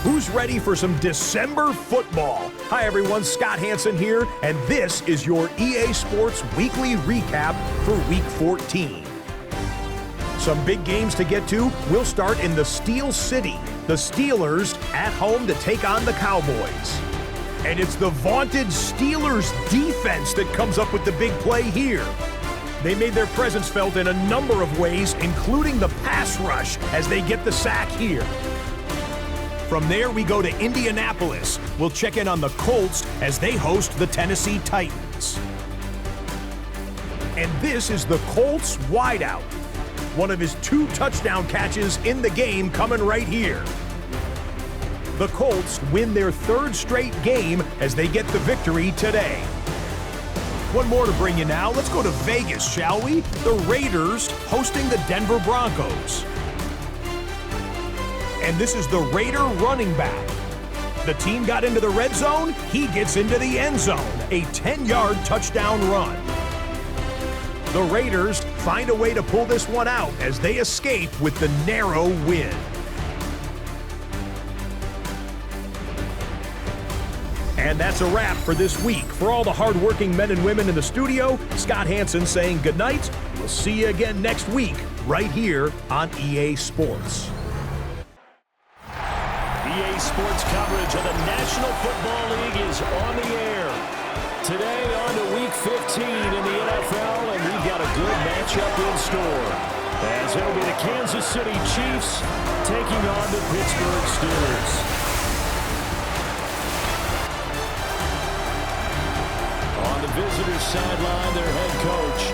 Who's ready for some December football? Hi everyone, Scott Hansen here, and this is your EA Sports Weekly Recap for Week 14. Some big games to get to. We'll start in the Steel City. The Steelers at home to take on the Cowboys. And it's the vaunted Steelers defense that comes up with the big play here. They made their presence felt in a number of ways, including the pass rush as they get the sack here. From there, we go to Indianapolis. We'll check in on the Colts as they host the Tennessee Titans. And this is the Colts wideout. One of his 2 touchdown catches in the game coming right here. The Colts win their 3rd straight game as they get the victory today. One more to bring you now. Let's go to Vegas, shall we? The Raiders hosting the Denver Broncos. And this is the Raider running back. The team got into the red zone. He gets into the end zone. A 10-yard touchdown run. The Raiders find a way to pull this one out as they escape with the narrow win. And that's a wrap for this week. For all the hardworking men and women in the studio, Scott Hansen saying goodnight. We'll see you again next week right here on EA Sports. EA Sports coverage of the National Football League is on the air. Today on to Week 15 in the NFL, and we've got a good matchup in store. As it'll be the Kansas City Chiefs taking on the Pittsburgh Steelers. On the visitors' sideline, their head coach.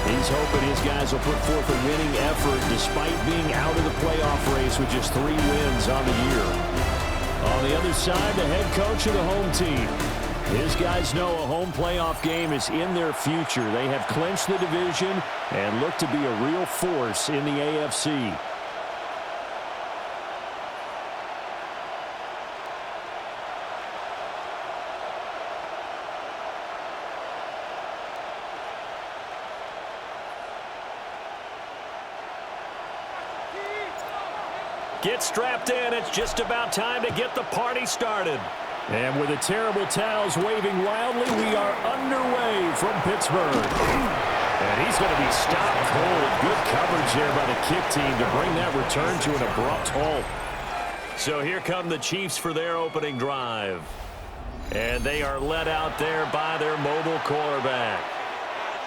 He's hoping his guys will put forth a winning effort despite being out of the playoff race with just 3 wins on the year. On the other side, the head coach of the home team. His guys know a home playoff game is in their future. They have clinched the division and look to be a real force in the AFC. Get strapped in. It's just about time to get the party started. And with the terrible towels waving wildly, we are underway from Pittsburgh. And he's going to be stopped cold. Good coverage there by the kick team to bring that return to an abrupt halt. So here come the Chiefs for their opening drive. And they are led out there by their mobile quarterback.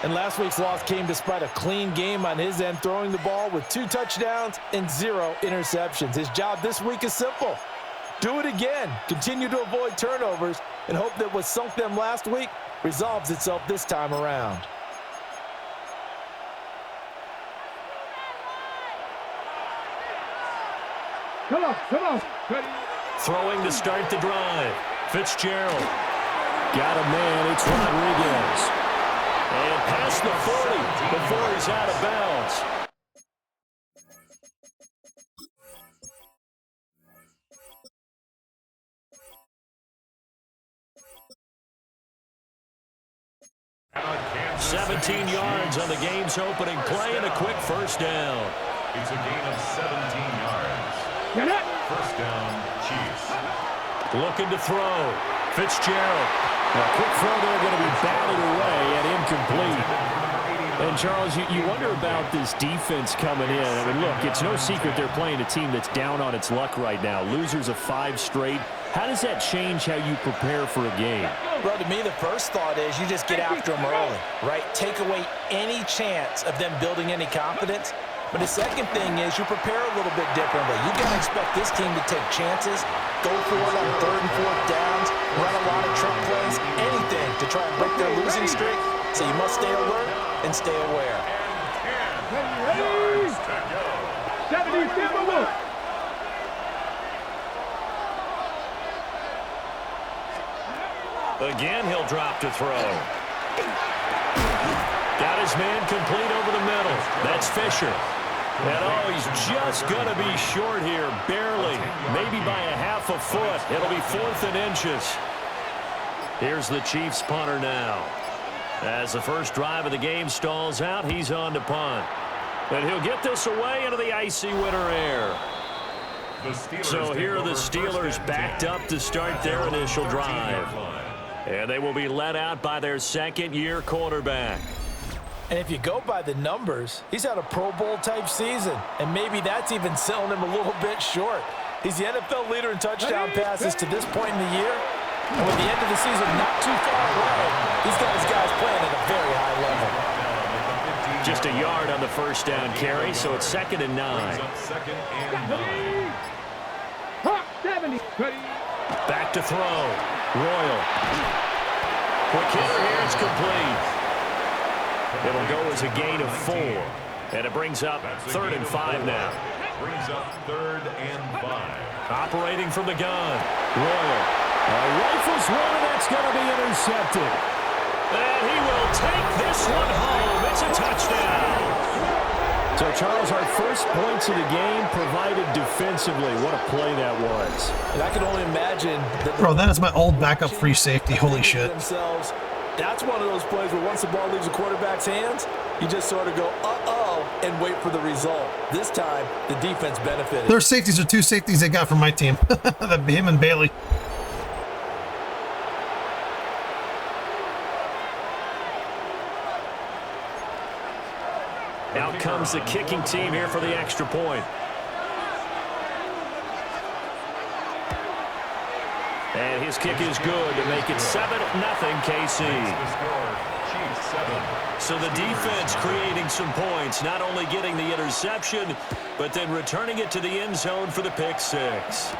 And last week's loss came despite a clean game on his end, throwing the ball with 2 touchdowns and 0 interceptions. His job this week is simple. Do it again. Continue to avoid turnovers and hope that what sunk them last week resolves itself this time around. Come on. Ready. Throwing to start the drive. Fitzgerald. Got a man. It's Rodriguez. And past the 40 before he's out of bounds. $17 yards on the game's opening play and a quick first down. It's a gain of 17 yards. Get it. First down, Chiefs. Looking to throw. Fitzgerald. A quick throw there going to be batted away and incomplete. And, Charles, you wonder about this defense coming in. I mean, look, it's no secret they're playing a team that's down on its luck right now. Losers of 5 straight. How does that change how you prepare for a game? Well, to me, the first thought is you just get after them early, right? Take away any chance of them building any confidence. But the second thing is you prepare a little bit differently. You got to expect this team to take chances, go for it on 3rd and 4th downs, run a lot of trick plays, anything to try and break their losing streak. So you must stay alert and stay aware. Ready. 77. Again, he'll drop to throw. Got his man complete over the middle. That's Fisher. And, oh, he's just going to be short here, barely, maybe by a half a foot. It'll be 4th and inches. Here's the Chiefs punter now. As the first drive of the game stalls out, he's on to punt. And he'll get this away into the icy winter air. So here are the Steelers backed up to start their initial drive. And they will be led out by their second-year quarterback. And if you go by the numbers, he's had a Pro Bowl-type season, and maybe that's even selling him a little bit short. He's the NFL leader in touchdown passes to this point in the year, and with the end of the season not too far away, he's got his guys playing at a very high level. Just a yard on the first down carry, so it's 2nd and 9. Back to throw. Royal. Quick hitter here, it's complete. It'll go as a gain of 4. And it brings up 3rd and 5 now. Brings up 3rd and 5. Operating from the gun. Royal. Rifles one, and that's going to be intercepted. And he will take this one home. It's a touchdown. So, Charles, our first points of the game provided defensively. What a play that was. And I can only imagine that. Bro, that is my old backup free safety. Holy shit. That's one of those plays where once the ball leaves the quarterback's hands, you just sort of go, uh-oh, and wait for the result. This time, the defense benefited. Their safeties are 2 safeties they got from my team. Him and Bailey. Out comes the kicking team here for the extra point. And his kick is good to make it 7-0 KC. So the defense creating some points, not only getting the interception, but then returning it to the end zone for the pick 6.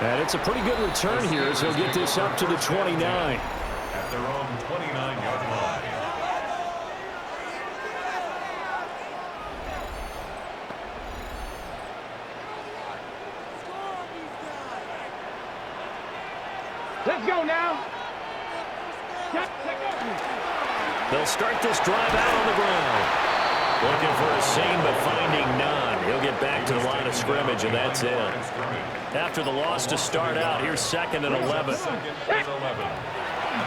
And it's a pretty good return here as he'll get this up to the 29. At their own 29-yard line. Let's go now. They'll start this drive out on the ground. Looking for a seam, but finding none. He'll get back to the line of scrimmage, and that's it. After the loss to start out, here's 2nd and 11.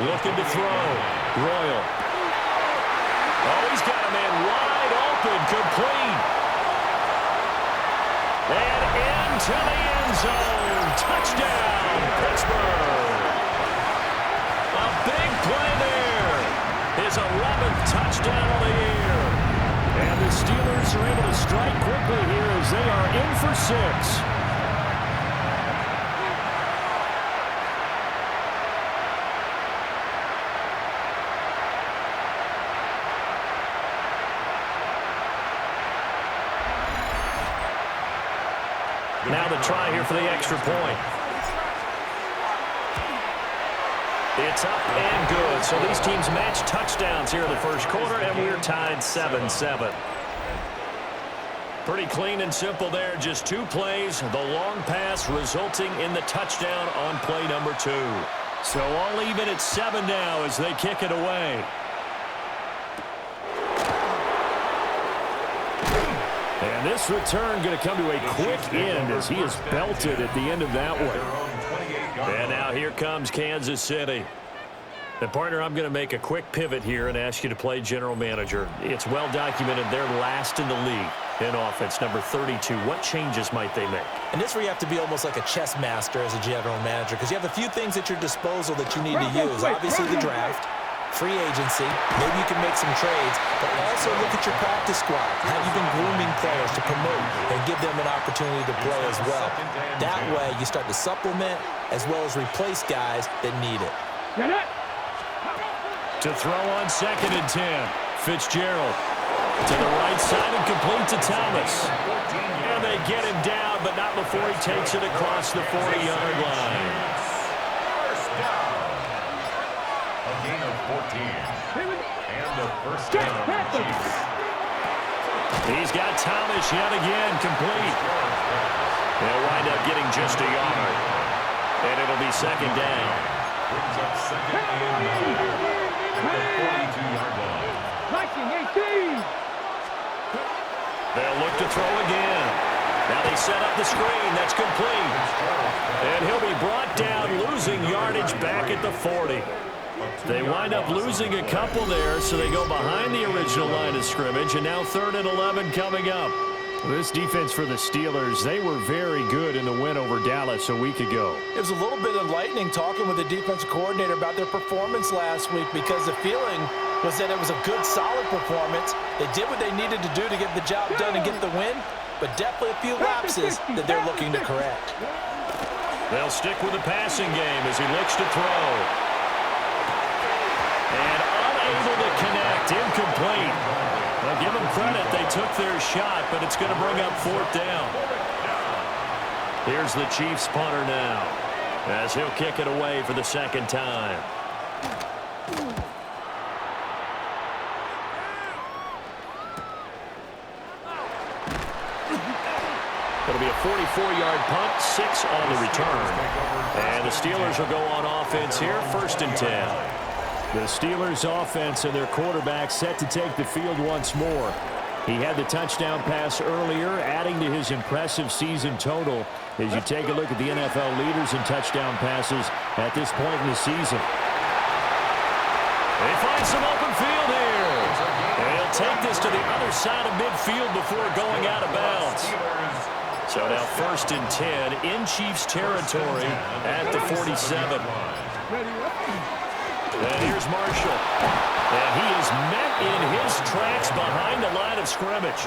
Looking to throw. Royal. Oh, he's got a man wide open, complete. And into the end zone. Touchdown, Pittsburgh. A big play there. His 11th touchdown of the year. And the Steelers are able to strike quickly here as they are in for 6. Now the try here for the extra point. It's up and good. So these teams match touchdowns here in the first quarter, and we're tied 7-7. Pretty clean and simple there. Just 2 plays. The long pass resulting in the touchdown on play number 2. So all even at 7 now as they kick it away. And this return going to come to a quick end as he is belted at the end of that one. And now here comes Kansas City. And partner, I'm going to make a quick pivot here and ask you to play general manager. It's well documented they're last in the league in offense, number 32. What changes might they make? And this is where you have to be almost like a chess master as a general manager, because you have a few things at your disposal that you need to use. Obviously the draft, free agency, maybe you can make some trades, but also look at your practice squad. Have you been grooming players to promote and give them an opportunity to play as well? That way you start to supplement as well as replace guys that need it. To throw on 2nd and 10. Fitzgerald to the right side and complete to Thomas. And they get him down, but not before he takes it across the 40-yard line. First down. A gain of 14. And the first down of the Chiefs. He's got Thomas yet again, complete. They'll wind up getting just a yard. And it'll be 2nd down. Brings up 2nd and 9. At the 42-yard line. They'll look to throw again. Now they set up the screen. That's complete. And he'll be brought down, losing yardage back at the 40. They wind up losing a couple there, so they go behind the original line of scrimmage, and now 3rd and 11 coming up. This defense for the Steelers, they were very good in the win over Dallas a week ago. It was a little bit enlightening talking with the defensive coordinator about their performance last week, because the feeling was that it was a good, solid performance. They did what they needed to do to get the job done and get the win, but definitely a few lapses that they're looking to correct. They'll stick with the passing game as he looks to throw. And unable to connect, incomplete. Well, give them credit, they took their shot, but it's going to bring up 4th down. Here's the Chiefs punter now, as he'll kick it away for the 2nd time. It'll be a 44-yard punt, 6 on the return. And the Steelers will go on offense here, 1st and 10. The Steelers offense and their quarterback set to take the field once more. He had the touchdown pass earlier, adding to his impressive season total as you take a look at the NFL leaders in touchdown passes at this point in the season. They find some open field here. And he'll take this to the other side of midfield before going out of bounds. So now 1st and 10 in Chiefs territory at the 47. And here's Marshall. And he is met in his tracks behind the line of scrimmage.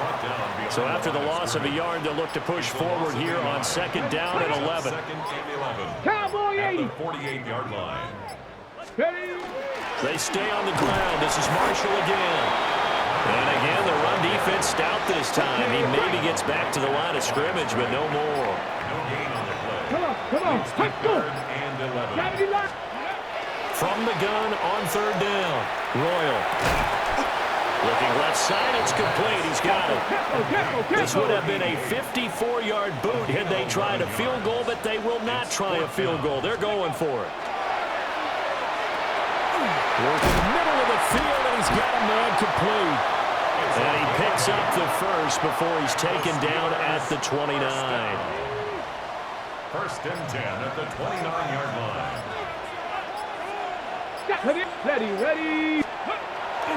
So after the loss of a yard, they'll look to push forward here on 2nd down and 11. Cowboy 80. At the 48-yard line. They stay on the ground. This is Marshall again. And again, the run defense stout this time. He maybe gets back to the line of scrimmage, but no more. No gain on the play. Come on. Let's go. 3rd and 11. From the gun on 3rd down. Royal. Looking left side, it's complete. He's got it. This would have been a 54-yard boot had they tried a field goal, but they will not try a field goal. They're going for it. Working the middle of the field, and he's got a man complete. And he picks up the first before he's taken down at the 29. 1st and 10 at the 29-yard line. Ready.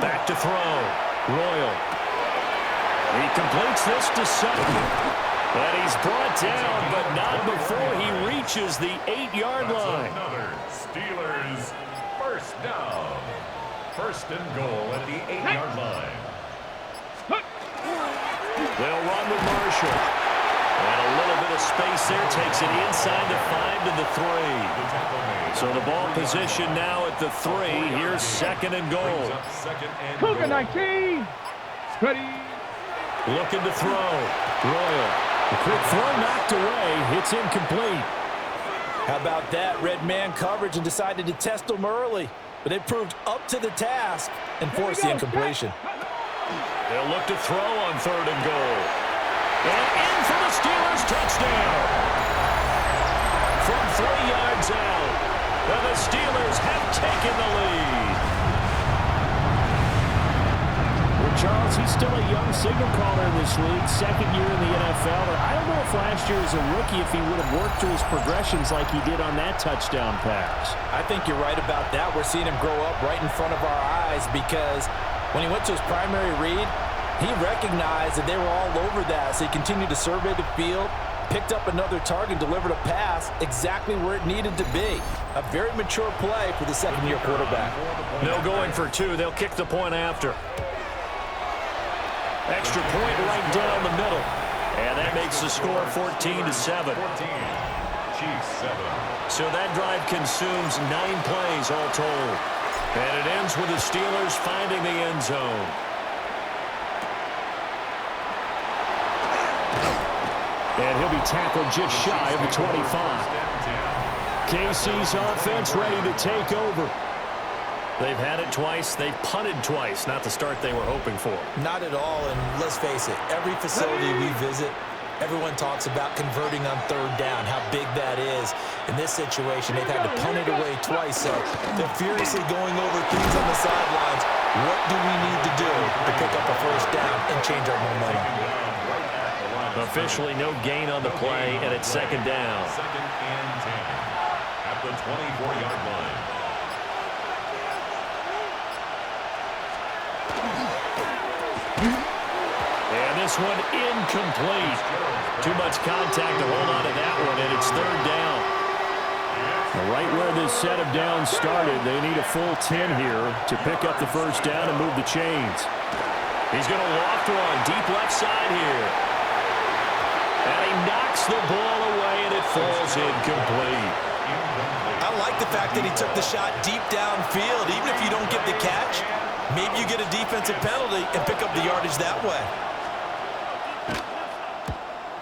Back to throw. Royal. He completes this to Sutton. And he's brought down, but not before he reaches the 8-yard line. Another Steelers 1st down. 1st and goal at the 8-yard line. They'll run with Marshall. And a little bit of space there takes it inside the 5 to the 3. So the ball position now at the 3. Here's 2nd and goal. Cougar 19. Ready. Looking to throw. Royal. The quick throw knocked away. It's incomplete. How about that? Red man coverage and decided to test them early. But they proved up to the task and forced the incompletion. They'll look to throw on 3rd and goal. And in for the Steelers touchdown. From 3 yards out, the Steelers have taken the lead. Well, Charles, he's still a young signal caller in this league, 2nd year in the NFL. I don't know if last year as a rookie if he would have worked through his progressions like he did on that touchdown pass. I think you're right about that. We're seeing him grow up right in front of our eyes, because when he went to his primary read, he recognized that they were all over that, so he continued to survey the field, picked up another target, delivered a pass exactly where it needed to be. A very mature play for the 2nd-year quarterback. No going for 2. They'll kick the point after. Extra point right down the middle. And that makes the score 14-7. 14. Chiefs 7. So that drive consumes 9 plays all told. And it ends with the Steelers finding the end zone. And he'll be tackled just shy of the 25. KC's offense ready to take over. They've had it twice. They've punted twice. Not the start they were hoping for. Not at all, and let's face it, every facility we visit, everyone talks about converting on 3rd down, how big that is. In this situation, they've had to punt it away twice, so they're furiously going over things on the sidelines. What do we need to do to pick up a 1st down and change our momentum? Officially no gain on the play, and it's 2nd down. 2nd and 10 at the 24-yard line. this one incomplete. Too much contact to hold on to that one, and it's third down. Right where this set of downs started, they need a full 10 here to pick up the first down and move the chains. He's going to loft one deep left side here. And he knocks the ball away, and it falls incomplete. I like the fact that he took the shot deep downfield. Even if you don't get the catch, maybe you get a defensive penalty and pick up the yardage that way.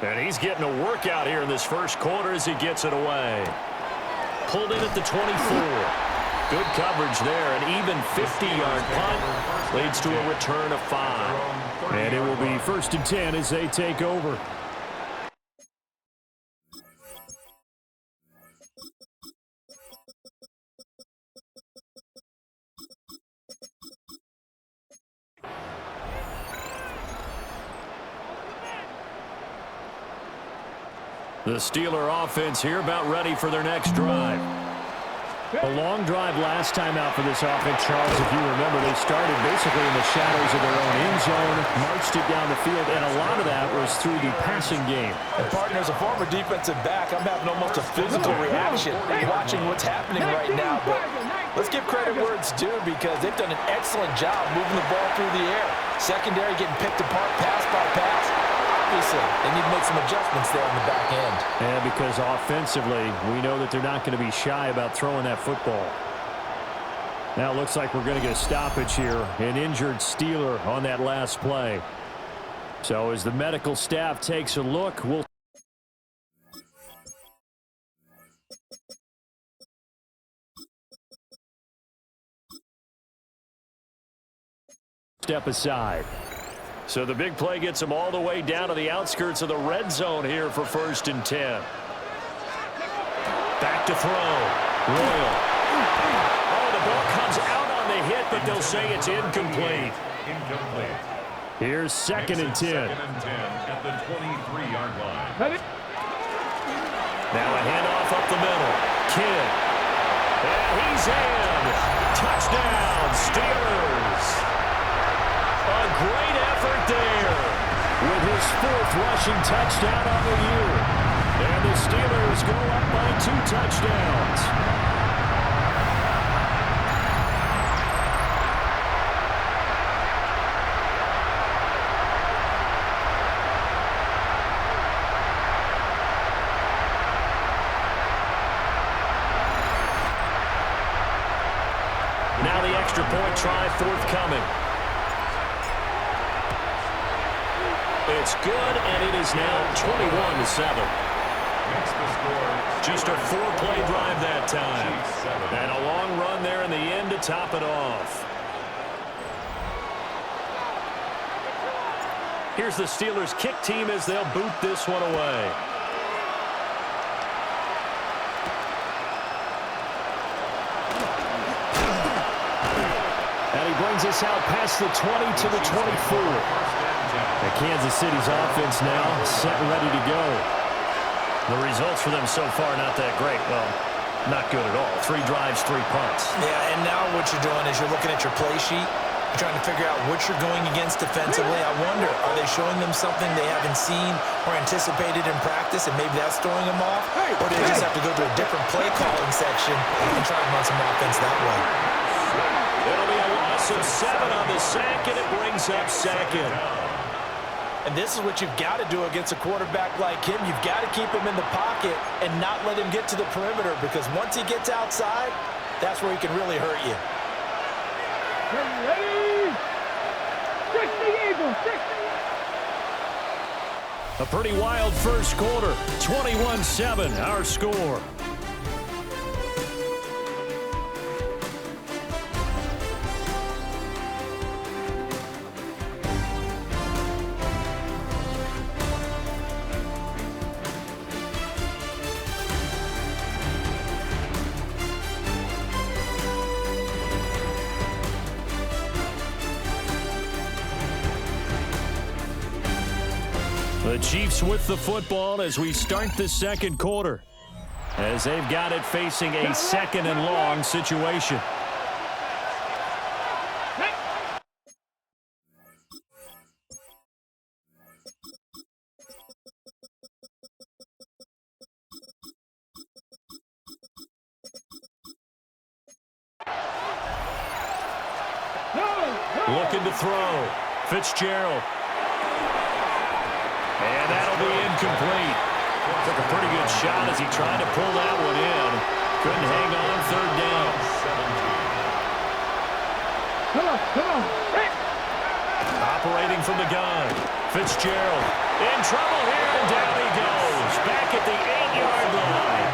And he's getting a workout here in this first quarter as he gets it away. Pulled in at the 24. Good coverage there. An even 50-yard punt leads to a return of 5. And it will be 1st and 10 as they take over. The Steeler offense here about ready for their next drive. A long drive last time out for this offense, Charles. If you remember, they started basically in the shadows of their own end zone, marched it down the field, and a lot of that was through the passing game. And partner, as a former defensive back, I'm having almost a physical reaction watching what's happening right now. But let's give credit where it's due because they've done an excellent job moving the ball through the air. Secondary getting picked apart pass by pass. Obviously, they need to make some adjustments there on the back end. And because offensively, we know that they're not going to be shy about throwing that football. Now it looks like we're going to get a stoppage here. An injured Steeler on that last play. So as the medical staff takes a look, we'll step aside. So the big play gets them all the way down to the outskirts of the red zone here for 1st and 10. Back to throw. Royal. Oh, the ball comes out on the hit, but they'll say it's incomplete. Incomplete. Here's 2nd and 10. 2nd and 10 at the 23-yard line. Now a handoff up the middle. Kidd. And he's in. Touchdown, Steelers. A great effort there with his 4th rushing touchdown on the year. And the Steelers go up by 2 touchdowns. Now the extra point try forthcoming. It's good, and it is now 21-7. Just a 4-play drive that time. And a long run there in the end to top it off. Here's the Steelers kick team as they'll boot this one away. And he brings us out past the 20 to the 24. And Kansas City's offense now set and ready to go. The results for them so far not that great. Well, not good at all. 3 drives, 3 punts. Yeah, and now what you're doing is you're looking at your play sheet. You're trying to figure out what you're going against defensively. I wonder, are they showing them something they haven't seen or anticipated in practice, and maybe that's throwing them off? Or do they just have to go to a different play calling section and try to run some offense that way? It'll be a loss of 7 on the sack, and it brings up 2nd. And this is what you've got to do against a quarterback like him. You've got to keep him in the pocket and not let him get to the perimeter, because once he gets outside, that's where he can really hurt you. Ready? 60 Eagles, 60. A pretty wild first quarter. 21-7, our score. The Chiefs with the football as we start the second quarter, as they've got it facing a 2nd and long situation. Looking to throw. Fitzgerald. And that'll be incomplete. Took a pretty good shot as he tried to pull that one in. Couldn't hang on third down. Come on. Hey. Operating from the gun. Fitzgerald in trouble here, and down he goes. Back at the 8-yard line.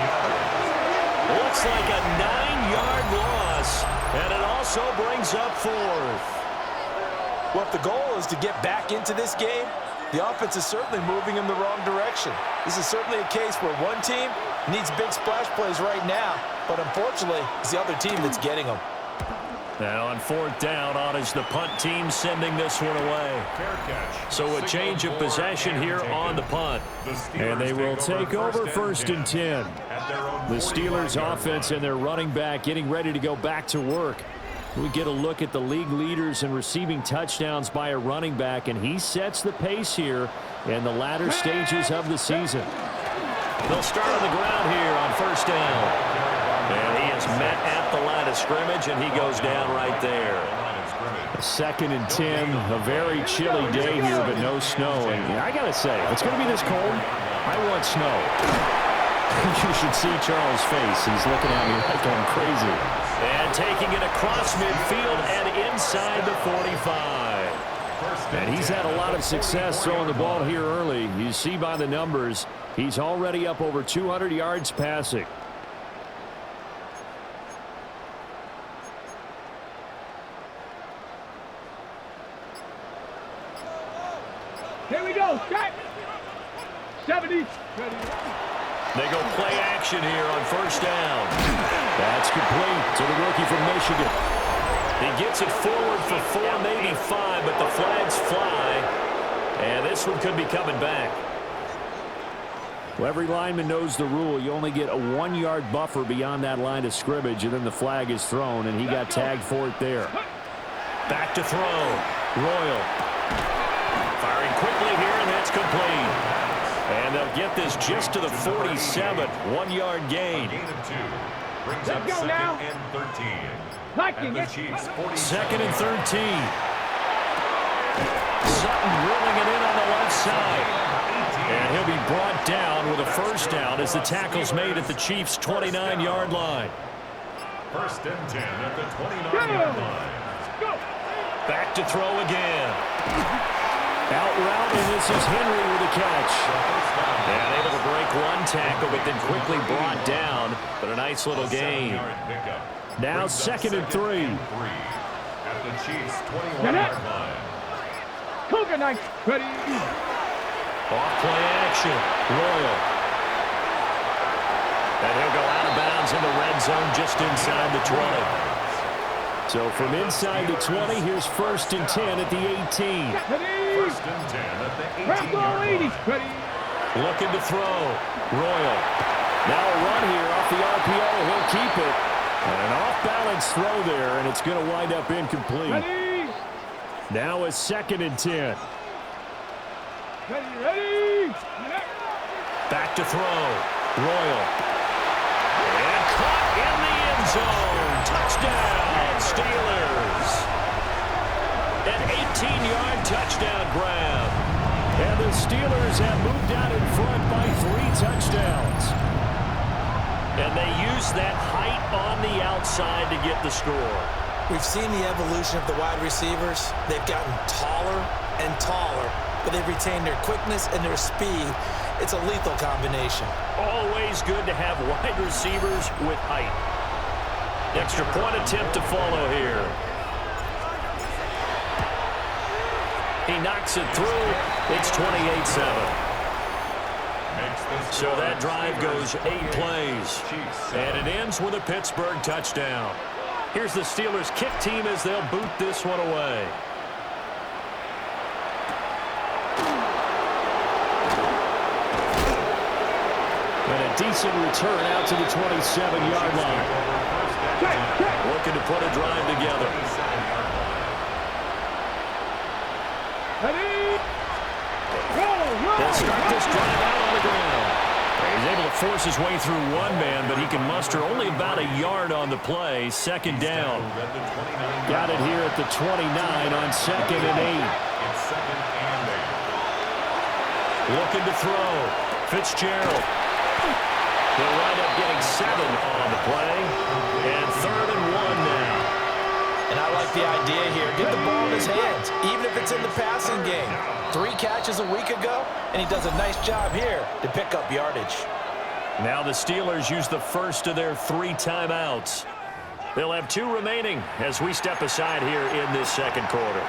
Looks like a 9-yard loss, and it also brings up 4th. Well, if the goal is to get back into this game, the offense is certainly moving in the wrong direction. This is certainly a case where one team needs big splash plays right now, but unfortunately, it's the other team that's getting them. Now on 4th down, on is the punt team sending this one away. So a change of possession here on the punt. And they will take over 1st and 10. The Steelers offense and their running back getting ready to go back to work. We get a look at the league leaders in receiving touchdowns by a running back, and he sets the pace here in the latter stages of the season. They'll start on the ground here on 1st down. And he is met at the line of scrimmage, and he goes down right there. 2nd and 10, a very chilly day here, but no snow. And I got to say, if it's going to be this cold, I want snow. You should see Charles' face. He's looking at me like I'm crazy. And taking it across midfield and inside the 45. And he's had a lot of success throwing the ball here early. You see by the numbers, he's already up over 200 yards passing. Here we go. Set. 70. They go play action here on 1st down. That's complete to the rookie from Michigan. He gets it forward for 4, maybe 5, but the flags fly. And this one could be coming back. Well, every lineman knows the rule. You only get a 1-yard buffer beyond that line of scrimmage, and then the flag is thrown, and he got tagged for it there. Back to throw. Royal. Firing quickly here, and that's complete. And they'll get this just to the 47, 1-yard gain. Gain of 2 brings up 2nd and 13. And the Chiefs 40. 2nd and 13. Sutton drilling it in on the left side. And he'll be brought down with a 1st down as the tackle's made at the Chiefs' 29-yard line. 1st and 10 at the 29-yard line. Back to throw again. Out route, and this is Henry with a catch. And able to break one tackle, but then quickly brought down. But a nice little gain. Now 2nd and 3. At the Chiefs' 21-yard line. Cougar Knights. Ready. Off play action. Royal. And he'll go out of bounds in the red zone just inside the 20. So from inside the 20, here's 1st and 10 at the 18. 1st and 10 at the 18-yard line. Looking to throw. Royal. Now a run here off the RPO. He'll keep it. And an off-balance throw there, and it's going to wind up incomplete. Now a 2nd and 10. Ready. Back to throw. Royal. And caught in the end zone. Touchdown, Steelers. An 18-yard touchdown grab. And the Steelers have moved out in front by 3 touchdowns. And they use that height on the outside to get the score. We've seen the evolution of the wide receivers. They've gotten taller and taller, but they've retained their quickness and their speed. It's a lethal combination. Always good to have wide receivers with height. Extra point attempt to follow here. He knocks it through. It's 28-7. So that drive goes 8 plays. And it ends with a Pittsburgh touchdown. Here's the Steelers kick team as they'll boot this one away. And a decent return out to the 27-yard line. Looking to put a drive together. They'll start this drive out on the ground. He's able to force his way through one man, but he can muster only about a yard on the play. Second down. Got it here at the 29 on 2nd and 8. It's 2nd and 8. Looking to throw. Fitzgerald. They'll wind up getting 7 on the play. And 3rd and 1 now. And I like the idea here. Get the ball in his hands, even if it's in the passing game. 3 catches a week ago, and he does a nice job here to pick up yardage. Now the Steelers use the first of their 3 timeouts. They'll have 2 remaining as we step aside here in this second quarter.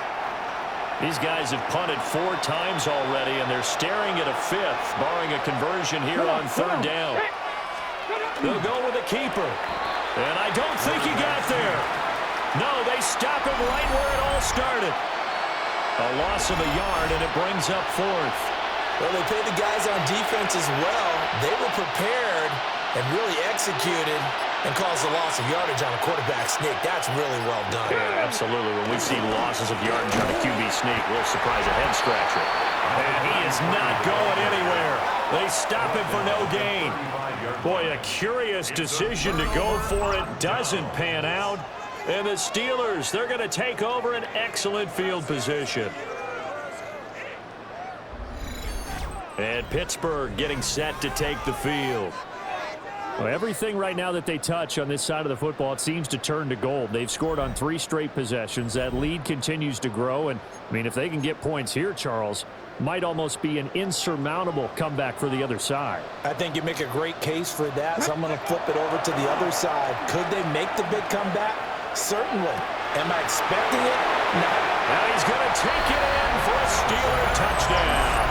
These guys have punted 4 times already, and they're staring at a 5th, barring a conversion here on 3rd down. They'll go with a keeper. And I don't think he got there. No, they stop him right where it all started. A loss of a yard, and it brings up 4th. Well, they paid the guys on defense as well. They were prepared and really executed and caused a loss of yardage on a quarterback sneak. That's really well done. Yeah, absolutely. When we see losses of yardage on a QB sneak, we'll surprise a head scratcher. And he is not going anywhere. They stop him for no gain. Boy, a curious decision to go for it. Doesn't pan out. And the Steelers, they're going to take over an excellent field position. And Pittsburgh getting set to take the field. Well, everything right now that they touch on this side of the football, it seems to turn to gold. They've scored on 3 straight possessions. That lead continues to grow. And, I mean, if they can get points here, Charles, might almost be an insurmountable comeback for the other side. I think you make a great case for that, so I'm going to flip it over to the other side. Could they make the big comeback? Certainly. Am I expecting it? No. And he's going to take it in for a Steeler touchdown.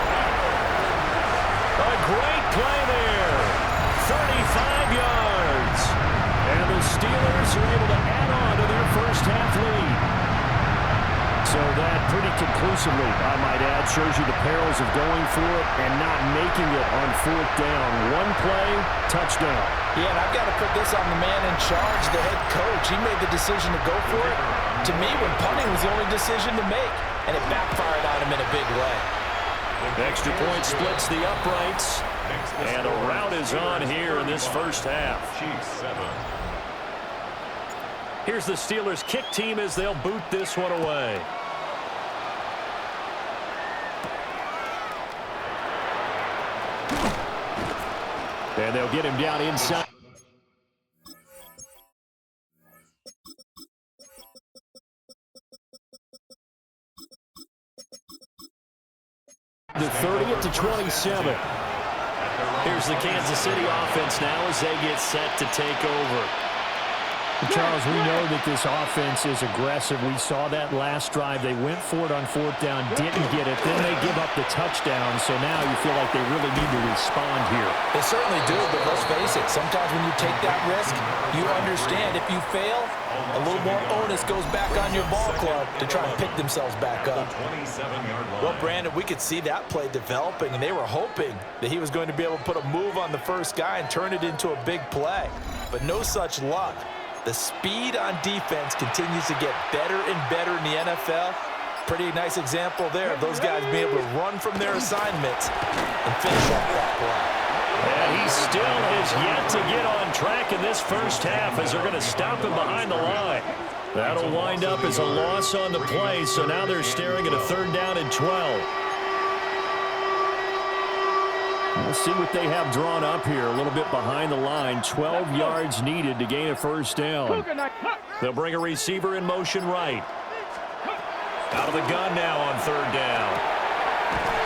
A great play there. 35 yards. And the Steelers are able to add on to their first half lead. So that pretty conclusively, I might add, shows you the perils of going for it and not making it on 4th down. 1 play, touchdown. Yeah, and I've got to put this on the man in charge, the head coach. He made the decision to go for it. To me, when punting was the only decision to make, and it backfired on him in a big way. Extra point splits the uprights, and a rout is on here in this first half. Chiefs 7. Here's the Steelers kick team as they'll boot this one away. And they'll get him down inside. The 30th to 27. Here's the Kansas City offense now as they get set to take over. Charles, we know that this offense is aggressive. We saw that last drive. They went for it on 4th down, didn't get it. Then they give up the touchdown. So now you feel like they really need to respond here. They certainly do, but let's face it. Sometimes when you take that risk, you understand if you fail, a little more onus goes back on your ball club to try and pick themselves back up. Well, Brandon, we could see that play developing, and they were hoping that he was going to be able to put a move on the first guy and turn it into a big play. But no such luck. The speed on defense continues to get better and better in the NFL. Pretty nice example there of those guys being able to run from their assignments and finish off that play. And he still is yet to get on track in this first half as they're going to stop him behind the line. That'll wind up as a loss on the play, so now they're staring at a 3rd down and 12. We'll see what they have drawn up here. A little bit behind the line. 12 yards needed to gain a first down. They'll bring a receiver in motion right. Out of the gun now on 3rd down.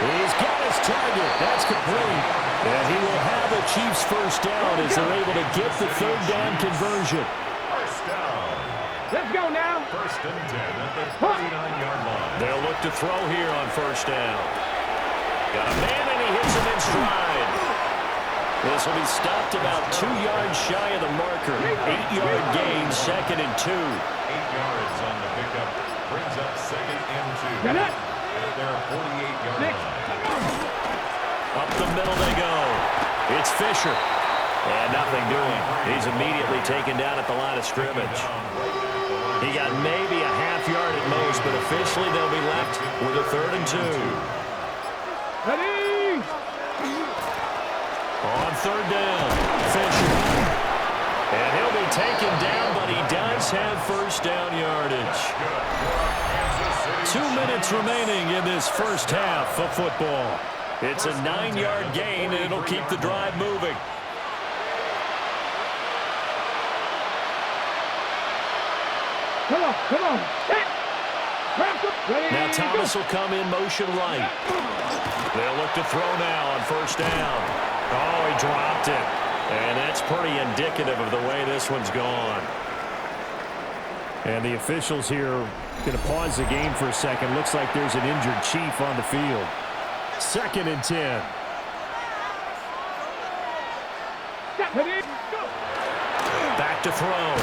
He's got his target. That's complete. And he will have the Chiefs first down as they're able to get the 3rd down conversion. First down. Let's go now. 1st and 10 at the 39-yard line. They'll look to throw here on 1st down. Got a man, and he hits him in stride. This will be stopped about 2 yards shy of the marker. 8-yard gain, 2nd and 2. 8 yards on the pickup. Brings up 2nd and 2. Get it. At their 48-yard line. Up the middle they go. It's Fisher. And nothing doing. He's immediately taken down at the line of scrimmage. He got maybe a half yard at most, but officially they'll be left with a 3rd and 2. Ready. On third down. Fisher. And he'll be taken down, but he does have first down yardage. 2 minutes remaining in this first half of football. It's a 9-yard gain, and it'll keep the drive moving. Come on, come on. Set. Now Thomas will come in motion right. They'll look to throw now on first down. Oh, he dropped it. And that's pretty indicative of the way this one's gone. And the officials here are going to pause the game for a second. Looks like there's an injured Chief on the field. 2nd and 10. Back to throw.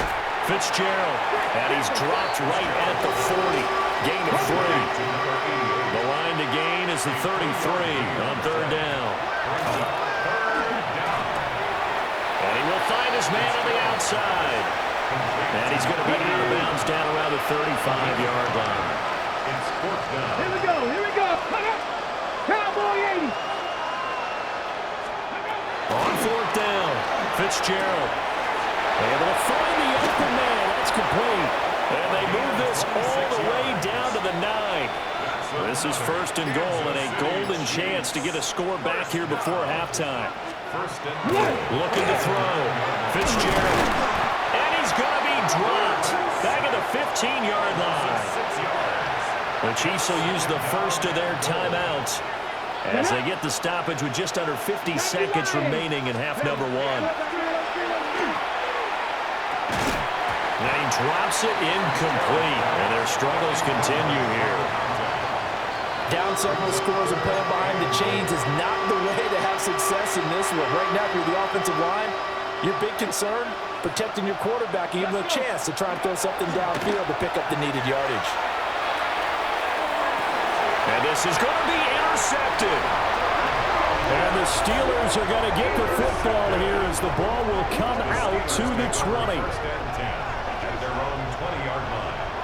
Fitzgerald. And he's dropped right at the 40. Gain of 3. The line to gain is the 33 on third down. And he will find his man on the outside. And he's going to be out of bounds down around the 35-yard line. Here we go, here we go. Cowboy 80. On fourth down, Fitzgerald. Able to find the open man. That's complete. And they move this all the way down to the 9. This is first and goal and a golden chance to get a score back here before halftime. Looking to throw. Fitzgerald. And he's going to be dropped. Back at the 15-yard line. The Chiefs will use the first of their timeouts as they get the stoppage with just under 50 seconds remaining in half number 1. And he drops it incomplete, and their struggles continue here. Down several scores and playing behind the chains is not the way to have success in this one. Right now, if you're the offensive line, your big concern, protecting your quarterback, and even a chance to try and throw something downfield to pick up the needed yardage. And this is going to be intercepted. And the Steelers are going to get the football here as the ball will come out to the 20.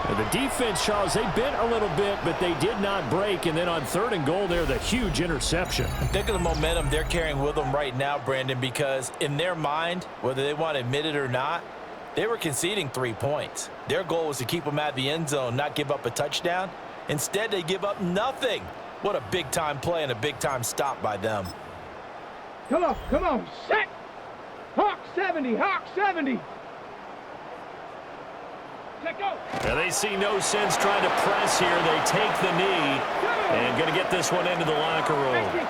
And the defense, Charles, they bent a little bit, but they did not break. And then on third and goal there, the huge interception. Think of the momentum they're carrying with them right now, Brandon, because in their mind, whether they want to admit it or not, they were conceding 3 points. Their goal was to keep them at the end zone, not give up a touchdown. Instead, they give up nothing. What a big-time play and a big-time stop by them. Come on, set. Hawk 70, Hawk 70. And they see no sense trying to press here. They take the knee and going to get this one into the locker room. 18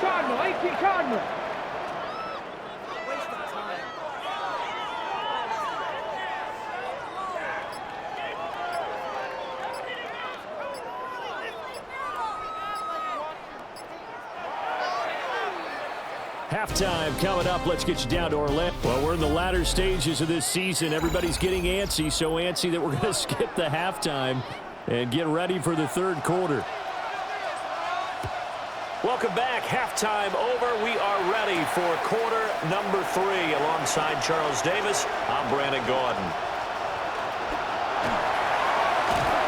Cardinal. Halftime coming up. Let's get you down to Orlando. Well, we're in the latter stages of this season. Everybody's getting antsy, so antsy that we're going to skip the halftime and get ready for the third quarter. Welcome back. Halftime over. We are ready for quarter number 3. Alongside Charles Davis, I'm Brandon Gordon.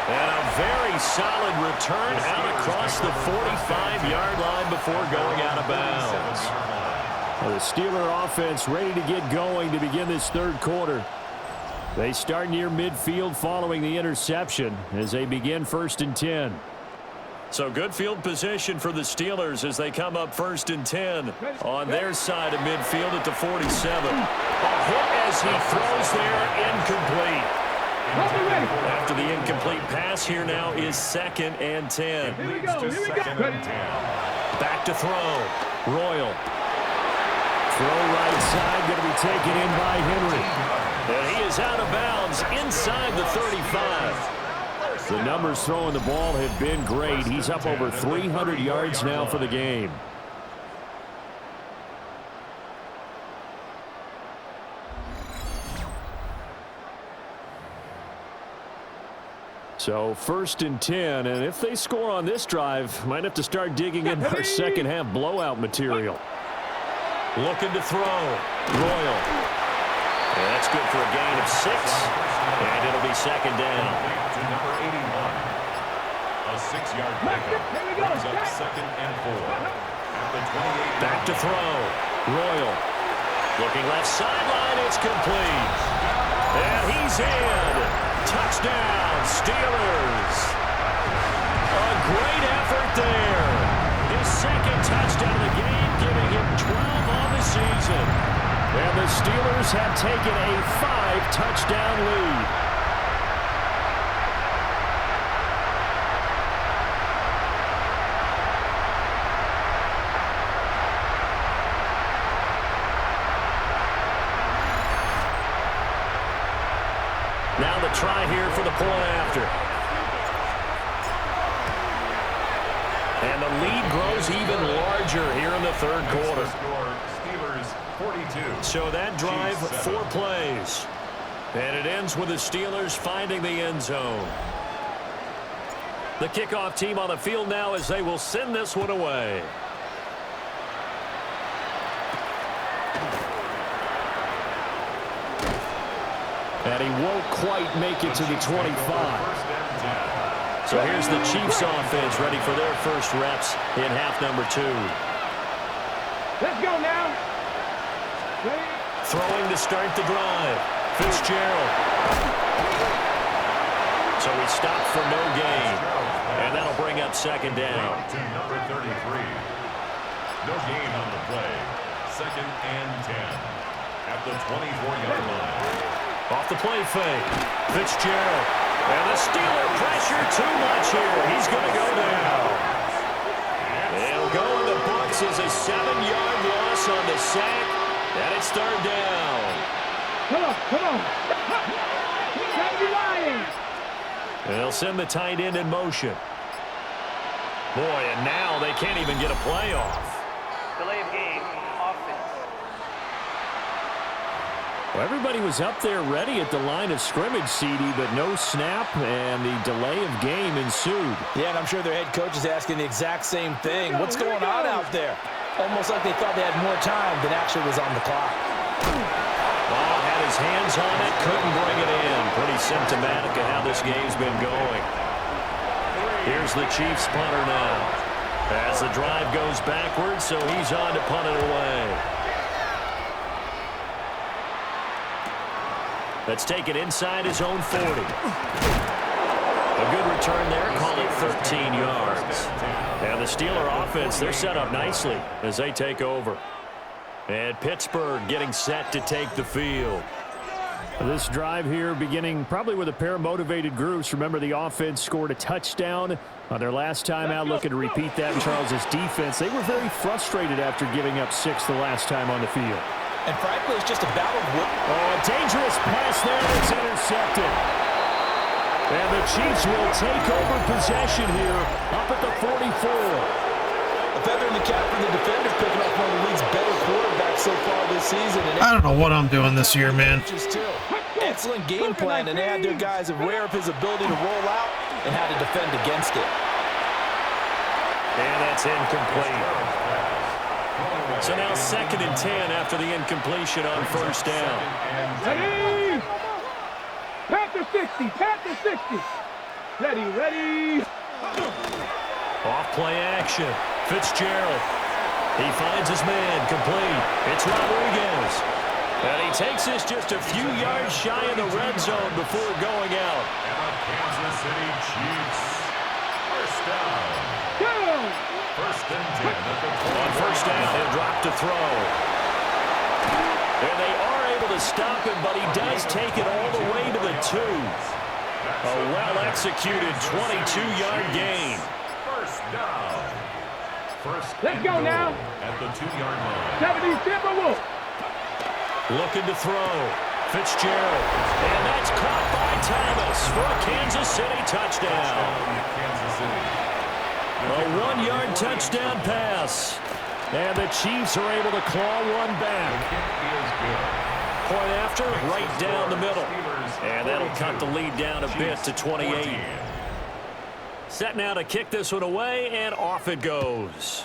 And a very solid return out across the 45-yard line before going out of bounds. The Steeler offense ready to get going to begin this third quarter. They start near midfield following the interception as they begin 1st and 10. So good field position for the Steelers as they come up 1st and 10 on their side of midfield at the 47. A hit as he throws there, incomplete. After the incomplete pass, here now is 2nd and 10. Here we go. Back to throw. Royal. Throw right side, going to be taken in by Henry. And he is out of bounds inside the 35. The numbers throwing the ball have been great. He's up over 300 yards now for the game. So 1st and 10, and if they score on this drive, might have to start digging in our second half blowout material. Looking to throw. Royal. And that's good for a gain of 6. And it'll be 2nd down. To number 81. A 6-yard pickup brings up 2nd and 4. At the 28. Back to throw. Royal. Looking left sideline, it's complete. And he's in. Touchdown, Steelers. A great effort there. His second touchdown of the game, giving him 12 on the season. And the Steelers have taken a 5-touchdown lead. Now the try here for the point after. And the lead grows even larger here in the third quarter. Steelers 42. So that drive, 4 plays. And it ends with the Steelers finding the end zone. The kickoff team on the field now as they will send this one away. And he won't quite make it to the 25. So here's the Chiefs offense ready for their first reps in half number 2. Let's go now. Ready? Throwing to start the drive. Fitzgerald. So he stopped for no gain. And that'll bring up second down. To number 33. No gain on the play. Second and 10. At the 24-yard line. Off the play fake. Fitzgerald. And the Steeler pressure too much here. He's going to go down. It'll go in the books as a 7-yard loss on the sack. And it's third down. Come on, come on. Can't be lying. And they'll send the tight end in motion. Boy, and now they can't even get a play off. Delay of game, offense. Well, everybody was up there ready at the line of scrimmage, CD, but no snap, and the delay of game ensued. Yeah, and I'm sure their head coach is asking the exact same thing. What's going on out there? Almost like they thought they had more time than actually was on the clock. Ball had his hands on it, couldn't bring it in. Pretty symptomatic of how this game's been going. Here's the Chiefs punter now. As the drive goes backwards, so he's on to punt it away. Let's take it inside his own 40. A good return there, call it 13 yards. And the Steeler offense, they're set up nicely as they take over. And Pittsburgh getting set to take the field. This drive here beginning probably with a pair of motivated groups. Remember, the offense scored a touchdown on their last time out, looking to repeat that in Charles's defense. They were very frustrated after giving up 6 the last time on the field. And frankly, it's just a battle of wood. Oh, a dangerous pass there that's intercepted. And the Chiefs will take over possession here up at the 44. A feather in the cap for the defenders, picking up one of the league's better quarterbacks so far this season. And I don't know what I'm doing this year, man. Excellent game plan, and they had their guys aware of his ability to roll out and how to defend against it. And that's incomplete. So now 2nd and 10 after the incompletion on first down. Ready? Panther 60, Panther 60. Ready, ready. Off play action. Fitzgerald. He finds his man, complete. It's Rodriguez. And he takes this just a few yards shy of the red zone before going out. And the Kansas City Chiefs. First down. Go! First and 10 at the 20. On first down, he'll drop to throw. And they are able to stop him, but he does take it all the way to the 2. A well-executed 22-yard gain. First down. First Let's and go goal now. At the 2-yard line. 70 Timberwolves. Looking to throw. Fitzgerald. And that's caught by Thomas for a Kansas City touchdown. Kansas City. A 1-yard touchdown pass. And the Chiefs are able to claw one back. Point after, right down the middle. And that'll cut the lead down a bit to 28. Set now to kick this one away, and off it goes.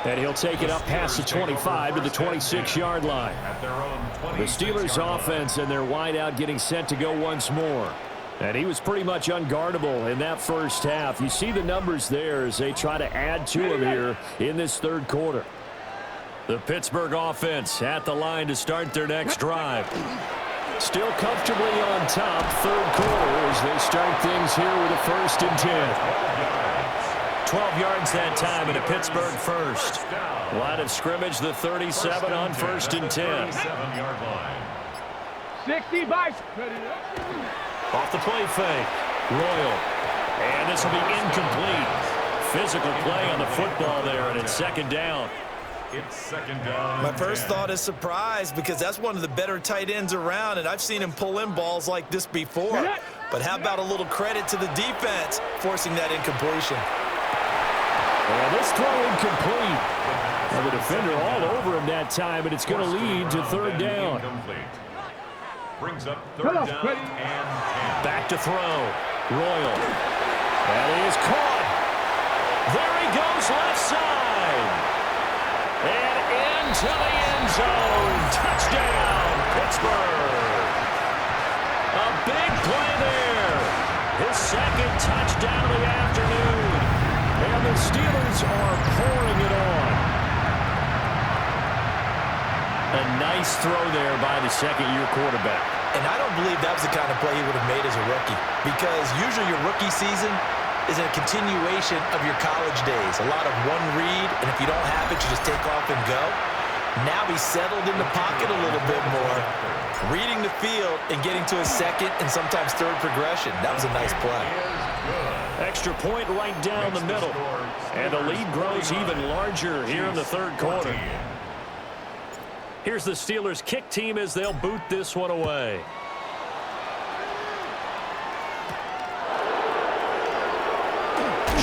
And he'll take it up past the 25 to the 26-yard line. The Steelers offense and their wideout getting set to go once more. And he was pretty much unguardable in that first half. You see the numbers there as they try to add to him here in this third quarter. The Pittsburgh offense at the line to start their next drive. Still comfortably on top, third quarter, as they start things here with a 1st and 10. 12 yards that time and a Pittsburgh first. Line of scrimmage, the 37 on 1st and 10. 7-yard line. 60 by. Off the play fake. Royal. And this will be incomplete. Physical play on the football there, and it's 2nd down. It's 2nd down. My first thought is surprise because that's one of the better tight ends around, and I've seen him pull in balls like this before. But how about a little credit to the defense forcing that incompletion? And this throw incomplete. Well, the defender all over him that time, and it's going to lead to 3rd down. Brings up 3rd down and 10. Back to throw. Royal. And he is caught. There he goes left side. And into the end zone. Touchdown, Pittsburgh. A big play there. His 2nd touchdown of the afternoon. And the Steelers are pouring it on. A nice throw there by the 2nd-year quarterback. And I don't believe that was the kind of play he would have made as a rookie, because usually your rookie season is a continuation of your college days. A lot of one read, and if you don't have it, you just take off and go. Now he's settled in the pocket a little bit more, reading the field and getting to his 2nd and sometimes 3rd progression. That was a nice play. Extra point right down the middle. And the lead grows even larger here in the 3rd quarter. Here's the Steelers kick team as they'll boot this one away.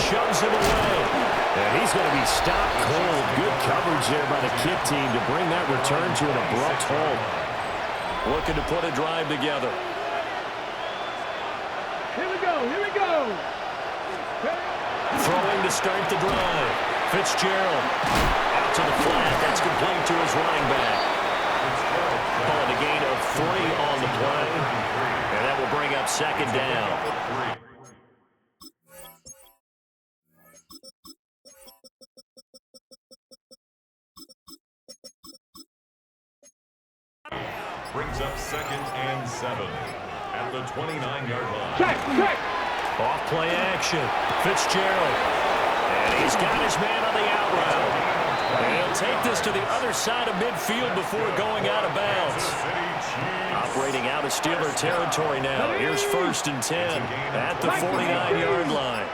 Shoves him away. And he's going to be stopped cold. Good coverage there by the kick team to bring that return to an abrupt halt. Looking to put a drive together. Here we go. Here we go. Throwing to start the drive. Fitzgerald out to the flat. That's complete to his running back. Calling a gain of 3 on the play. And that will bring up 2nd down. Brings up 2nd and 7 at the 29-yard line. Check. Off play action. Fitzgerald. And he's got his man on the out route. And he'll take this to the other side of midfield before going out of bounds. Operating out of Steeler territory now. Here's 1st and 10 at the 49-yard line.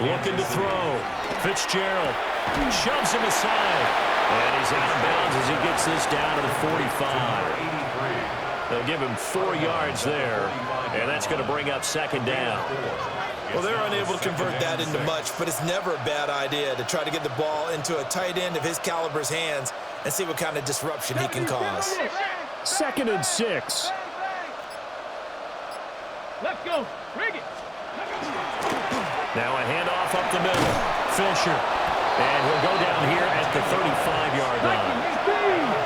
Looking to throw. Fitzgerald shoves him aside. And he's out of bounds as he gets this down to the 45. They'll give him 4 yards there. And that's going to bring up 2nd down. Well, they're unable to convert that into much, but it's never a bad idea to try to get the ball into a tight end of his caliber's hands and see what kind of disruption he can cause. 2nd and 6. Let's go. Bring it. Now a handoff up the middle. Fisher. And he'll go down here at the 35-yard line.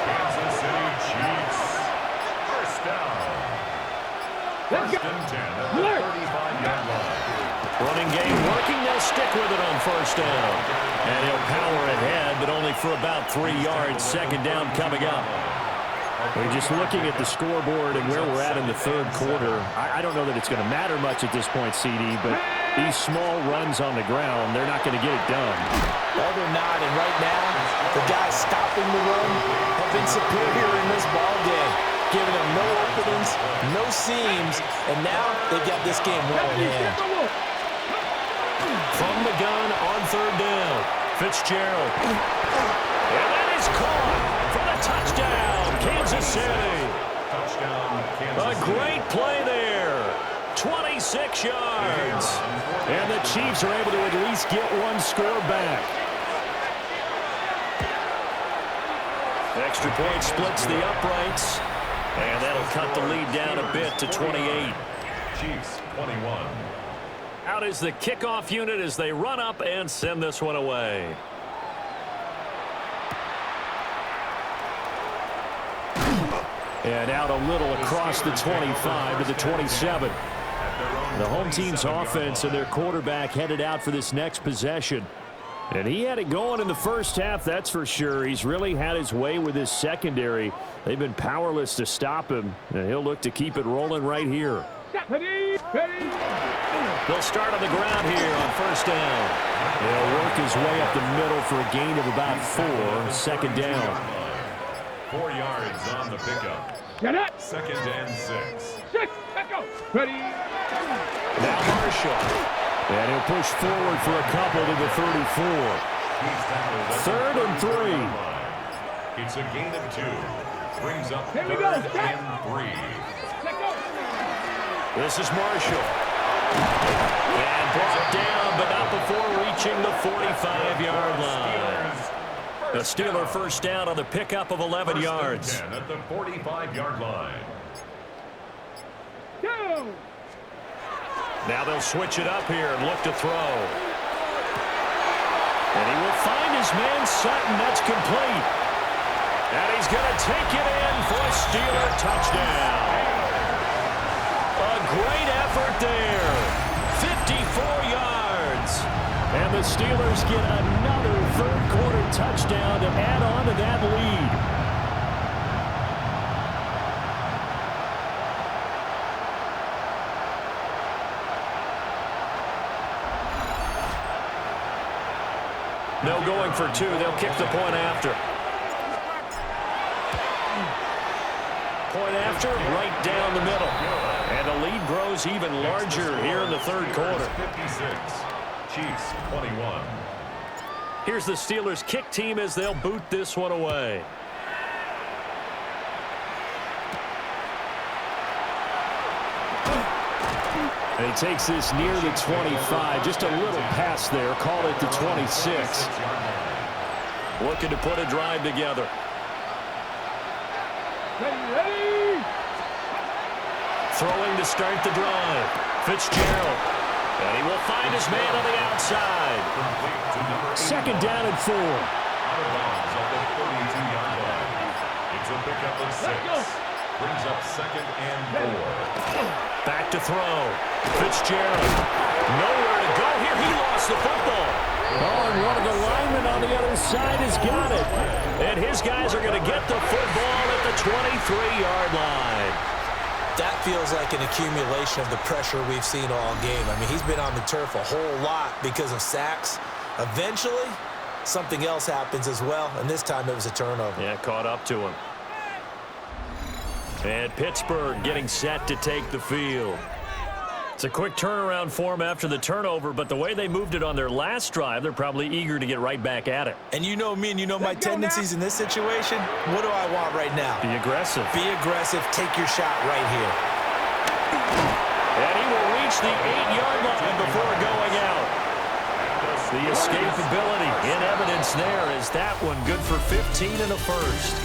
Kansas City Chiefs. 1st down. 1st and 10 at the 35-yard line. Running game working. They'll stick with it on 1st down. And he'll power ahead, but only for about 3 yards. 2nd down coming up. We're just looking at the scoreboard and where we're at in the 3rd quarter. I don't know that it's going to matter much at this point, CD, but these small runs on the ground, they're not going to get it done. Well, they're not, and right now, the guys stopping the run have been superior in this ball game, giving them no openings, no seams, and now they've got this game well in hand. From the gun on 3rd down, Fitzgerald. And that is caught for the touchdown, Kansas City. Touchdown, Kansas A City. great play there. 26 yards. And the Chiefs are able to at least get 1 score back. Extra point splits the uprights. And that'll cut the lead down a bit to 28. Chiefs 21. Out is the kickoff unit as they run up and send this one away. And out a little across the 25 to the 27. The home team's offense and their quarterback headed out for this next possession. And he had it going in the first half, that's for sure. He's really had his way with his secondary. They've been powerless to stop him, and he'll look to keep it rolling right here. They'll start on the ground here on first down. He'll work his way up the middle for a gain of about 4. Second down. 4 yards on the pickup. Second and 6. Let's go. Ready. Now Marshall. And he'll push forward for a couple to the 34. Third and 3. It's a gain of 2. Brings up Here we third go. and 3. Let's go. This is Marshall. And brought down, but not before reaching the 45-yard line. The Steeler first down on the pickup of 11 yards. 10 at the 45-yard line. Go. Now they'll switch it up here and look to throw. And he will find his man Sutton. That's complete. And he's going to take it in for a Steeler touchdown. A great effort there. 54 yards. And the Steelers get another third-quarter touchdown to add on to that lead. No going for 2. They'll kick the point after. Point after, right down the middle. And the lead grows even larger here in the third quarter. 56. Chiefs 21. Here's the Steelers kick team as they'll boot this one away. And he takes this near the 25. Just a little pass there. Call it the 26. Looking to put a drive together. Ready. Throwing to start the drive. Fitzgerald. And he will find his man on the outside. Second down and 4. Out of bounds at the 32-yard line. It's a pickup of 6. Brings up second and 4. Back to throw. Fitzgerald. Nowhere to go here. He lost the football. Oh, and one of the linemen on the other side has got it. And his guys are going to get the football at the 23-yard line. That feels like an accumulation of the pressure we've seen all game. I mean, he's been on the turf a whole lot because of sacks. Eventually, something else happens as well, and this time it was a turnover. Yeah, caught up to him. And Pittsburgh getting set to take the field. It's a quick turnaround for them after the turnover, but the way they moved it on their last drive, they're probably eager to get right back at it. And you know me and you know my tendencies in this situation. What do I want right now? Be aggressive. Be aggressive. Take your shot right here. And he will reach the 8-yard line before going out. The escapability in evidence there is that one good for 15 and a first.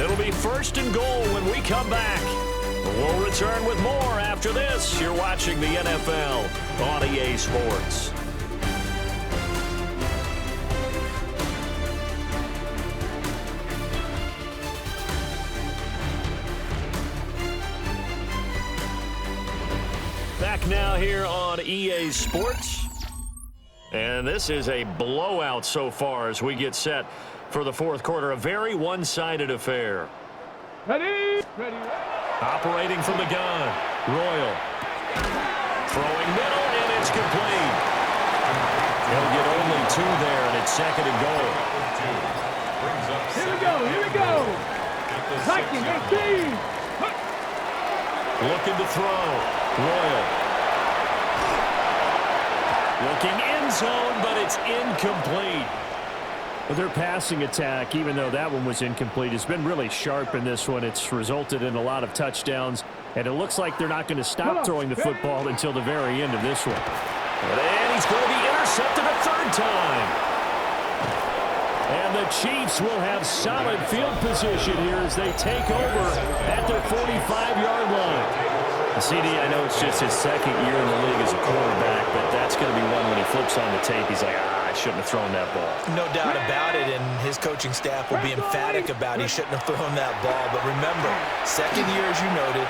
It'll be first and goal when we come back. We'll return with more after this. You're watching the NFL on EA Sports. Back now here on EA Sports. And this is a blowout so far as we get set for the fourth quarter. A very one-sided affair. Ready. Ready. Operating from the gun. Royal. Throwing middle, and it's complete. He'll get only 2 there, and it's second and goal. Here we go. Here we go. Vikings, let's see. Looking to throw. Royal. Looking end zone, but it's incomplete. Their passing attack, even though that one was incomplete, has been really sharp in this one. It's resulted in a lot of touchdowns, and it looks like they're not going to stop throwing the football until the very end of this one. And he's going to be intercepted a third time. And the Chiefs will have solid field position here as they take over at their 45-yard line. CD, I know it's just his second year in the league as a quarterback, but that's going to be one when he flips on the tape. He's like, I shouldn't have thrown that ball. No doubt about it, and his coaching staff will be emphatic about he shouldn't have thrown that ball. But remember, second year, as you noted,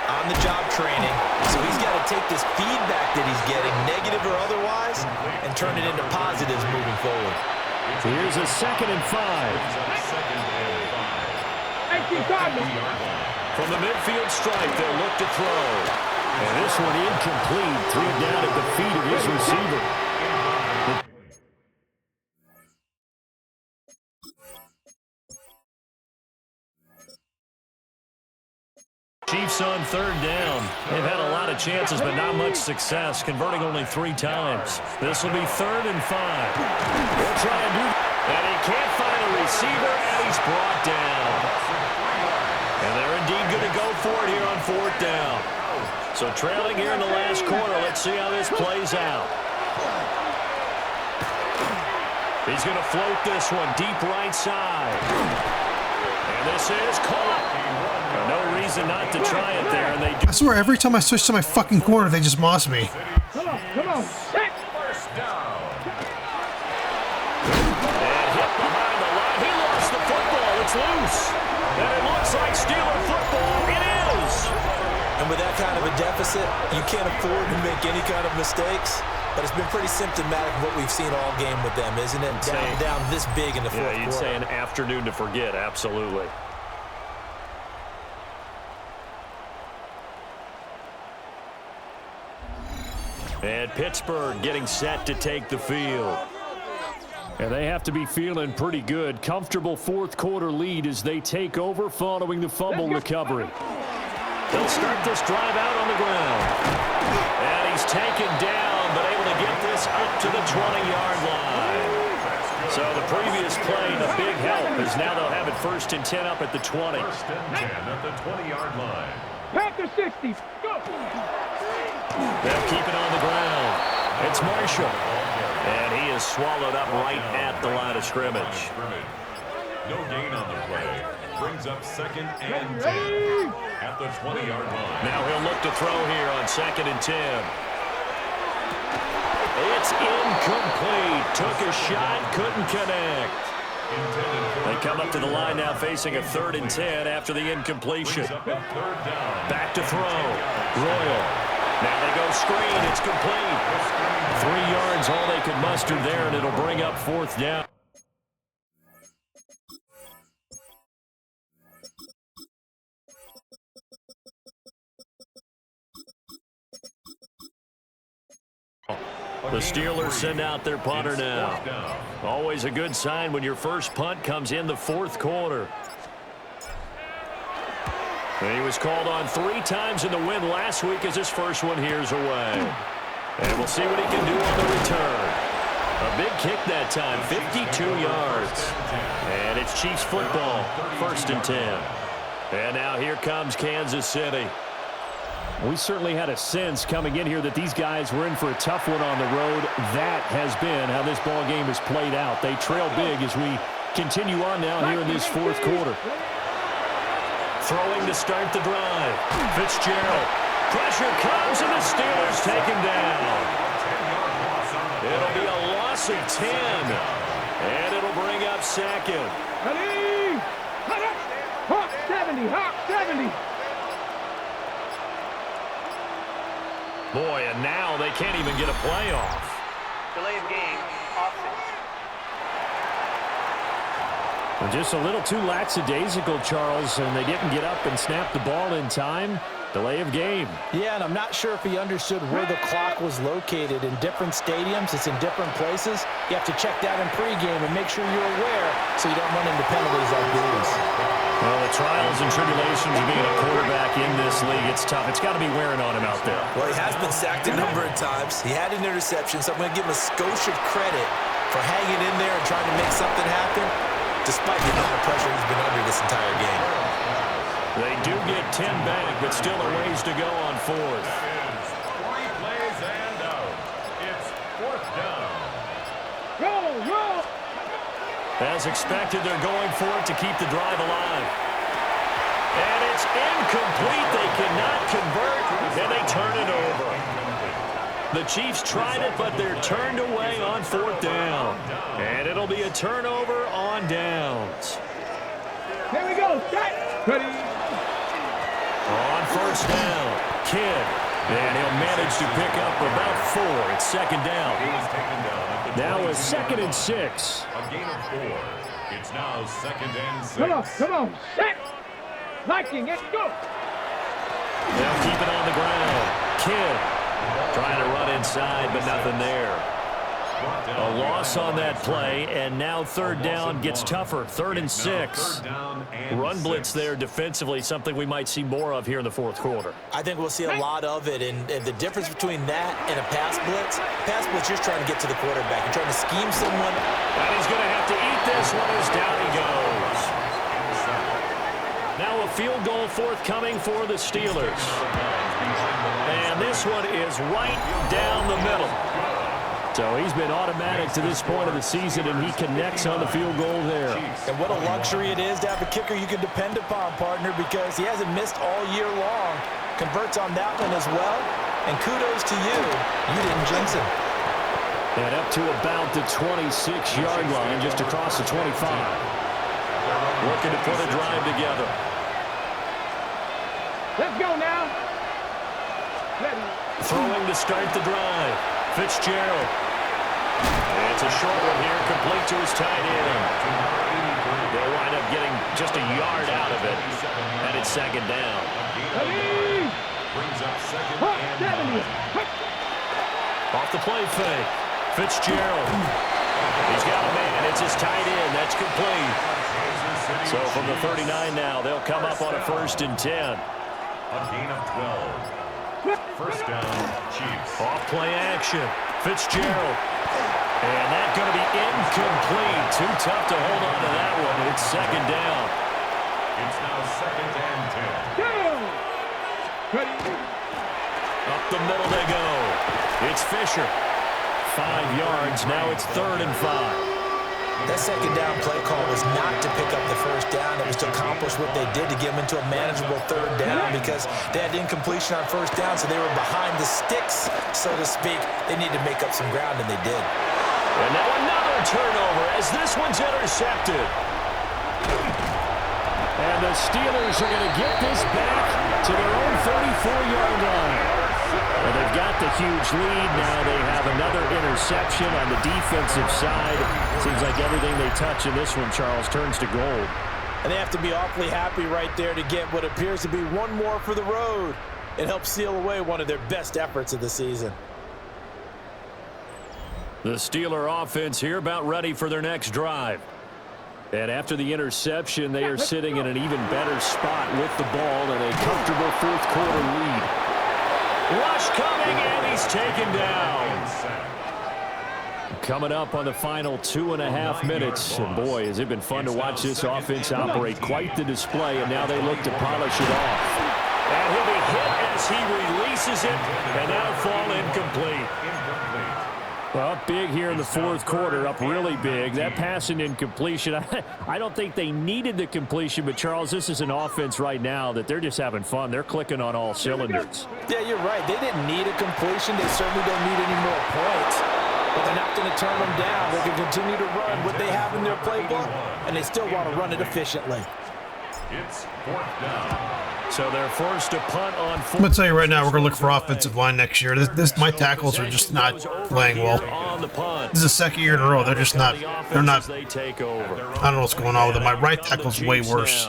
on-the-job training, so he's got to take this feedback that he's getting, negative or otherwise, and turn it into positives moving forward. Here's a 2nd and 5. From the midfield stripe, they'll look to throw. And this one incomplete. Threw it down at the feet of his receiver. Chiefs on 3rd down. They've had a lot of chances, but not much success, converting only 3 times. This will be 3rd and 5. They'll try and do that. And he can't find a receiver, and he's brought down. And they're indeed going to go for it here on 4th down. So trailing here in the last quarter. Let's see how this plays out. He's going to float this one deep right side. And this is caught. No reason not to try it there, and they do. I swear, every time I switch to my fucking corner, they just moss me. Come on. First down. And hit behind the line. He lost the football. It's loose. And it looks like Steeler football. It is. And with that kind of a deficit, you can't afford to make any kind of mistakes. But it's been pretty symptomatic of what we've seen all game with them, isn't it? Down this big in the fourth quarter. Yeah, you'd say an afternoon to forget. Absolutely. And Pittsburgh getting set to take the field. And they have to be feeling pretty good. Comfortable 4th quarter lead as they take over following the fumble recovery. They'll start this drive out on the ground. And he's taken down, but able to get this up to the 20-yard line. So the previous play, the big help, is now they'll have it 1st and 10 up at the 20. 1st and 10 at the 20-yard line. Panther 60. Go. They'll keep it on the ground. It's Marshall. And he is swallowed up right at the line of scrimmage. No gain on the play. Brings up 2nd and 10 at the 20-yard line. Now he'll look to throw here on 2nd and 10. It's incomplete. Took a shot, couldn't connect. They come up to the line now facing a 3rd and 10 after the incompletion. Back to throw. Royal. Now they go screen. It's complete. 3 yards, all they could muster there, and it'll bring up 4th down. The Steelers send out their punter now. Always a good sign when your first punt comes in the 4th quarter. He was called on 3 times in the win last week as his first one here's away. And we'll see what he can do on the return. A big kick that time, 52 yards. And it's Chiefs football, 1st and 10. And now here comes Kansas City. We certainly had a sense coming in here that these guys were in for a tough one on the road. That has been how this ball game has played out. They trail big as we continue on now here in this 4th quarter. Throwing to start the drive. Fitzgerald. Pressure comes, and the Steelers take him down. It'll be a loss of 10. And it'll bring up 2nd. Hawk 70, Hawk 70. Boy, and now they can't even get a play off. Delay of game, offense. Well, just a little too lackadaisical, Charles, and they didn't get up and snap the ball in time. Delay of game. Yeah, and I'm not sure if he understood where the clock was located. In different stadiums, it's in different places. You have to check that in pregame and make sure you're aware so you don't run into penalties like these. Well, the trials and tribulations of being a quarterback in this league, it's tough. It's got to be wearing on him out there. Well, he has been sacked a number of times. He had an interception, so I'm going to give him a skosh of credit for hanging in there and trying to make something happen, despite the amount of pressure he's been under this entire game. They do get 10 back, but still a ways to go on 4th. 3 plays and out. It's 4th down. Roll. As expected, they're going for it to keep the drive alive. And it's incomplete. They cannot convert, and they turn it over. The Chiefs tried it, but they're turned away on 4th down. And it'll be a turnover on downs. Here we go. Set. Ready. On first down. Kidd. And he'll manage to pick up about 4. It's second down. Now a 2nd and 6. A gain of 4. It's now 2nd and 6. Come on, set. Liking it, go. They'll keep it on the ground. Kidd trying to run inside, but nothing there. A loss on that play, and now 3rd down gets tougher. 3rd and 6. Run blitz there defensively, something we might see more of here in the 4th quarter. I think we'll see a lot of it, and the difference between that and a pass blitz, you're trying to get to the quarterback. You're trying to scheme someone. And he's going to have to eat this one as down he goes. Now a field goal forthcoming for the Steelers. And this one is right down the middle. So he's been automatic to this point of the season, and he connects on the field goal there. And what a luxury it is to have a kicker you can depend upon, partner, because he hasn't missed all year long. Converts on that one as well. And kudos to you. You didn't jinx him. And up to about the 26-yard line, just across the 25. Looking to put a drive together. Let's go now. Throwing to start the drive. Fitzgerald. And it's a short one here, complete to his tight end. They'll wind up getting just a yard out of it. And it's 2nd down. Brings up 2nd and 9. Off the play fake. Fitzgerald. He's got a man. It's his tight end. That's complete. So from the 39 now, they'll come up on a 1st and 10. A gain of 12. First down, Chiefs. Off play action. Fitzgerald. And that's going to be incomplete. Too tough to hold on to that one. It's 2nd down. It's now 2nd and 10. Up the middle they go. It's Fisher. 5 yards. Now it's 3rd and 5. That 2nd down play call was not to pick up the 1st down. It was to accomplish what they did to get them into a manageable 3rd down because they had incompletion on 1st down, so they were behind the sticks, so to speak. They needed to make up some ground, and they did. And now another turnover as this one's intercepted. And the Steelers are going to get this back to their own 34-yard line. Well, they've got the huge lead. Now they have another interception on the defensive side. Seems like everything they touch in this one, Charles, turns to gold. And they have to be awfully happy right there to get what appears to be one more for the road. It helps seal away one of their best efforts of the season. The Steeler offense here about ready for their next drive. And after the interception, they are sitting in an even better spot with the ball and a comfortable 4th quarter lead. Rush coming, and he's taken down. Coming up on the final 2.5 minutes. And boy, has it been fun to watch this offense operate. Quite the display, and now they look to polish it off. And he'll be hit as he releases it, and that'll fall incomplete. Well, up big here in the 4th quarter, up really big. That pass and incompletion, I don't think they needed the completion, but Charles, this is an offense right now that they're just having fun. They're clicking on all cylinders. Yeah, you're right. They didn't need a completion. They certainly don't need any more points. But they're not going to turn them down. They can continue to run what they have in their playbook, and they still want to run it efficiently. It's 4th down. So they're forced to punt on 4th. I'm gonna tell you right now, we're gonna look for offensive line next year. My tackles are just not playing well. This is the 2nd year in a row. They're just not. They're not. I don't know what's going on with them. My right tackle's way worse.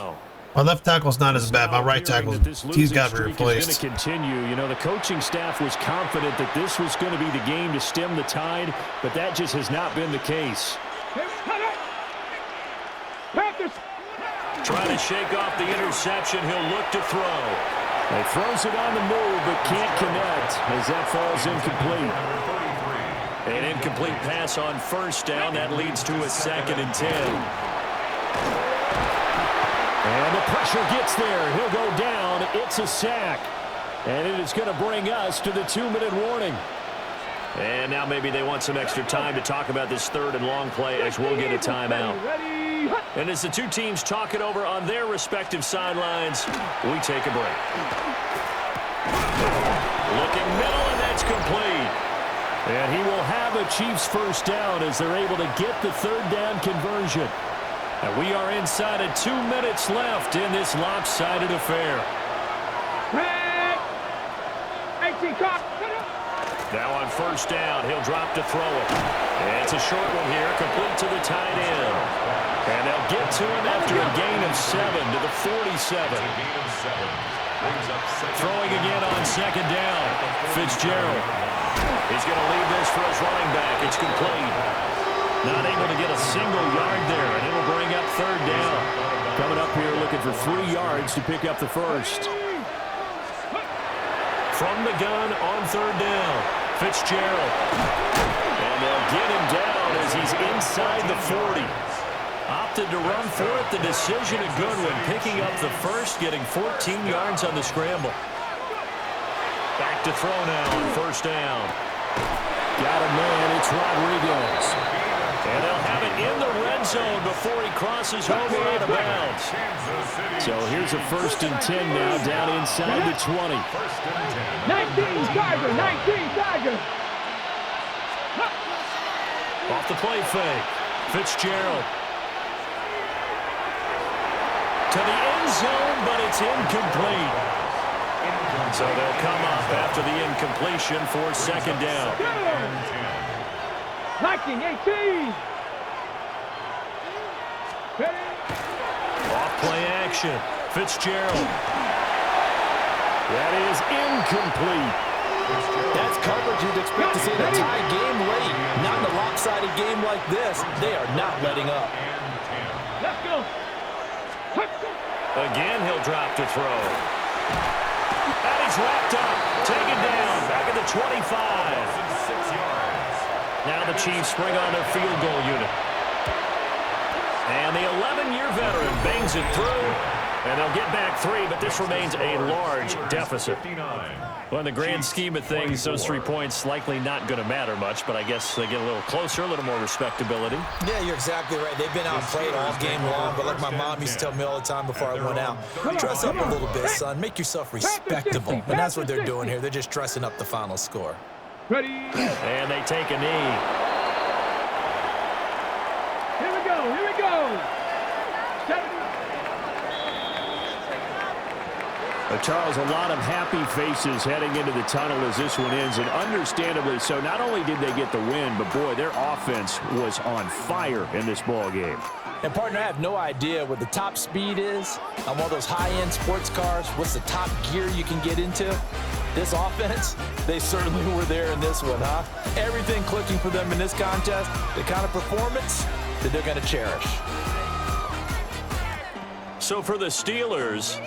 My left tackle's not as bad. My right tackle, he's got to be replaced. Continue. You know, the coaching staff was confident that this was going to be the game to stem the tide, but that just has not been the case. Trying to shake off the interception. He'll look to throw. He throws it on the move, but can't connect as that falls incomplete. An incomplete pass on 1st down. That leads to a 2nd and 10. And the pressure gets there. He'll go down. It's a sack. And it is going to bring us to the 2-minute warning. And now maybe they want some extra time to talk about this 3rd and long play as we'll get a timeout. And as the two teams talk it over on their respective sidelines, we take a break. Looking middle, and that's complete. And he will have a Chiefs 1st down as they're able to get the 3rd down conversion. And we are inside of 2 minutes left in this lopsided affair. Now on first down, he'll drop to throw it. And it's a short one here, complete to the tight end. And they'll get to him after a gain of 7 to the 47. Throwing again on second down. Fitzgerald. He's going to leave this for his running back. It's complete. Not able to get a single yard there, and it'll bring up third down. Coming up here looking for 3 yards to pick up the first. From the gun on third down, Fitzgerald. And they'll get him down as he's inside the 40. Opted to run for it. The decision a good one. Picking up the first, getting 14 yards on the scramble. Back to throw now on first down. Got a man. It's Rodriguez. And they'll have it in the red zone before he crosses over out of bounds. So here's a 1st and 10 now, down inside the 20. 19 Tiger, 19 Tiger. Off the play fake. Fitzgerald. To the end zone, but it's incomplete. So they'll come up after the incompletion for second down. 19-18. Off play action. Fitzgerald. That is incomplete. That's coverage you'd expect to see in a tie game late. Not in a lopsided game like this. They are not letting up. Let's go. Again, he'll drop to throw. And he's wrapped up. Taken down. Back at the 25. Now the Chiefs bring on their field goal unit. And the 11-year veteran bangs it through. And they'll get back 3, but this remains a large deficit. Well, in the grand scheme of things, those 3 points likely not going to matter much, but I guess they get a little closer, a little more respectability. Yeah, you're exactly right. They've been outplayed all game long, but like my mom used to tell me all the time before I went out, dress up a little bit, son. Make yourself respectable. And that's what they're doing here. They're just dressing up the final score. Ready. And they take a knee. Here we go. Here we go. Charles, a lot of happy faces heading into the tunnel as this one ends, and understandably so. Not only did they get the win, but boy, their offense was on fire in this ball game. And partner, I have no idea what the top speed is on one of those high-end sports cars. What's the top gear you can get into? This offense, they certainly were there in this one, huh? Everything clicking for them in this contest, the kind of performance that they're going to cherish. So for the Steelers,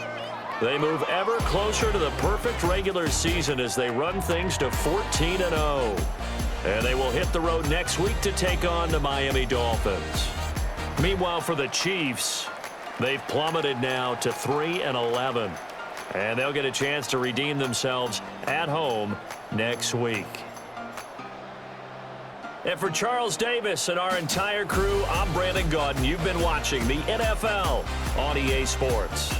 they move ever closer to the perfect regular season as they run things to 14-0. And they will hit the road next week to take on the Miami Dolphins. Meanwhile, for the Chiefs, they've plummeted now to 3-11. And they'll get a chance to redeem themselves at home next week. And for Charles Davis and our entire crew, I'm Brandon Gaudin. You've been watching the NFL on EA Sports.